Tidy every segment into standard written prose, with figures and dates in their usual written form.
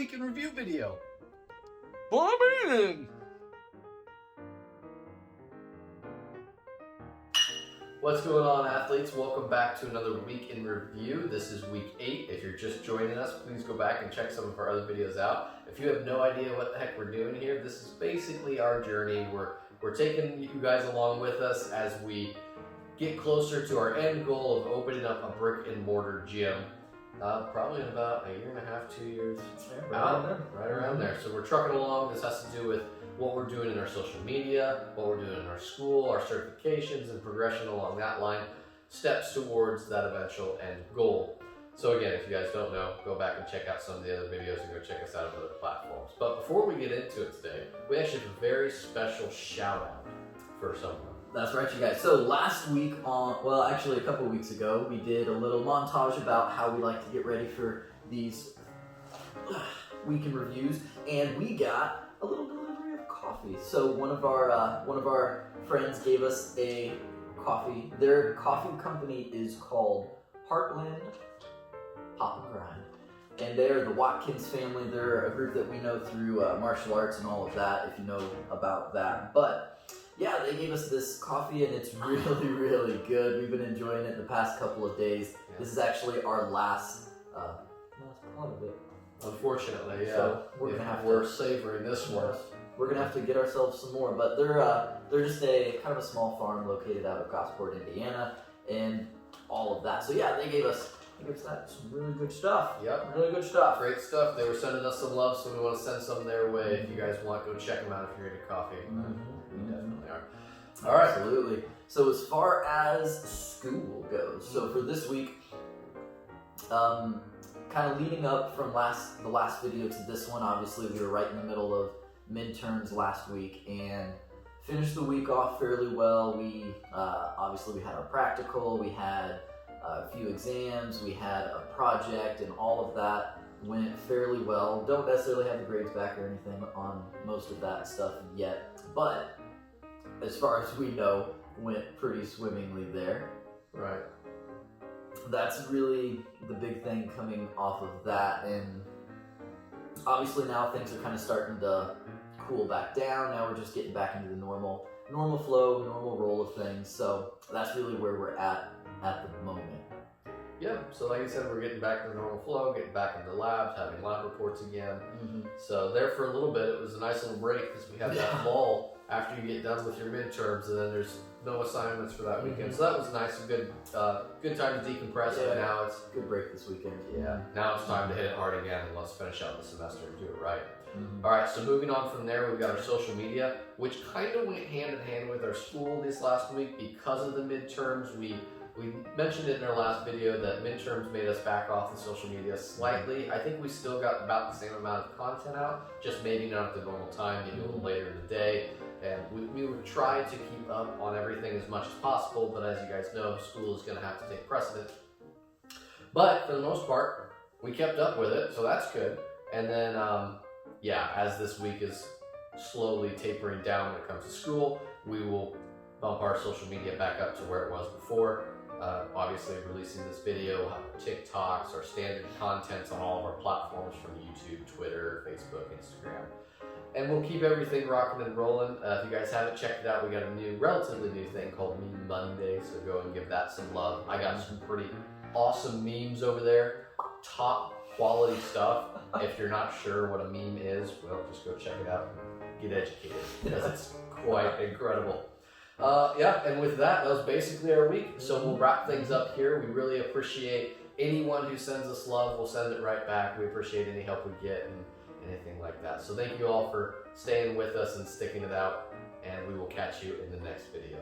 week in review video. Well, I'm in. What's going on, athletes? Welcome back to another week in review. This is week 8. If you're just joining us, please go back and check some of our other videos out. If you have no idea what the heck we're doing here, this is basically our journey. We're taking you guys along with us as we get closer to our end goal of opening up a brick and mortar gym. Probably in about a year and a half, 2 years. Right around there. So we're trucking along. This has to do with what we're doing in our social media, what we're doing in our school, our certifications, and progression along that line, steps towards that eventual end goal. So again, if you guys don't know, go back and check out some of the other videos and go check us out on other platforms. But before we get into it today, we actually have a very special shout out for someone. That's right, you guys. So last week actually a couple weeks ago, we did a little montage about how we like to get ready for these weekend reviews, and we got a little delivery of coffee. So one of our friends gave us a coffee. Their coffee company is called Heartland Pop and Grind, and they're the Watkins family. They're a group that we know through martial arts and all of that, if you know about that. But yeah, they gave us this coffee, and it's really, really good. We've been enjoying it the past couple of days. Yeah. This is actually our last pot of it. Unfortunately, yeah. So we're savoring this one. We're gonna have to get ourselves some more. But they're just a kind of a small farm located out of Gosport, Indiana, and all of that. So yeah, they gave us some really good stuff. Yep. Really good stuff. Great stuff. They were sending us some love, so we want to send some their way. If you guys want, go check them out if you're into coffee. We definitely are. All right. Absolutely. So as far as school goes, so for this week, kind of leading up from the last video to this one, obviously we were right in the middle of midterms last week and finished the week off fairly well. We obviously we had our practical, we had a few exams, we had a project, and all of that went fairly well. Don't necessarily have the grades back or anything on most of that stuff yet, but as far as we know, went pretty swimmingly there. Right. That's really the big thing coming off of that, and obviously now things are kind of starting to cool back down. Now we're just getting back into the normal flow, normal roll of things. So that's really where we're at the moment. Yeah, so like I said, we're getting back to the normal flow, getting back into labs, having lab reports again. So there for a little bit, it was a nice little break because we have that lull after you get done with your midterms, and then there's no assignments for that weekend. So that was nice and good time to decompress. Yeah, and now it's good break this weekend. Yeah, now it's time to hit it hard again, and let's finish out the semester and do it right. All right, so moving on from there, we've got our social media, which kind of went hand in hand with our school this last week because of the midterms. We mentioned it in our last video that midterms made us back off the social media slightly. I think we still got about the same amount of content out, just maybe not at the normal time, maybe a little later in the day. And we would try to keep up on everything as much as possible, but as you guys know, school is going to have to take precedent. But for the most part, we kept up with it, so that's good. And then, as this week is slowly tapering down when it comes to school, we will bump our social media back up to where it was before. Obviously, releasing this video, we'll have TikToks, our standard contents on all of our platforms from YouTube, Twitter, Facebook, Instagram. And we'll keep everything rocking and rolling. If you guys haven't checked it out, we got a relatively new thing called Meme Monday, so go and give that some love. I got some pretty awesome memes over there, top quality stuff. If you're not sure what a meme is, well, just go check it out and get educated, because it's quite incredible. And with that was basically our week. So we'll wrap things up here. We really appreciate anyone who sends us love. We'll send it right back. We appreciate any help we get and anything like that. So thank you all for staying with us and sticking it out, and we will catch you in the next video.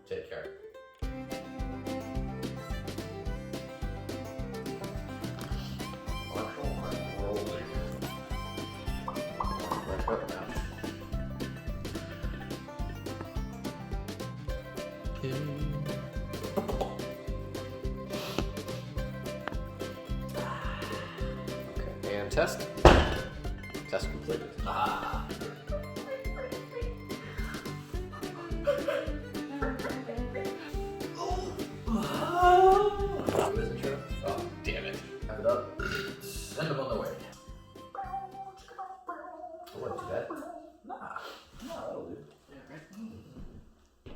Take care. Okay, and test completed.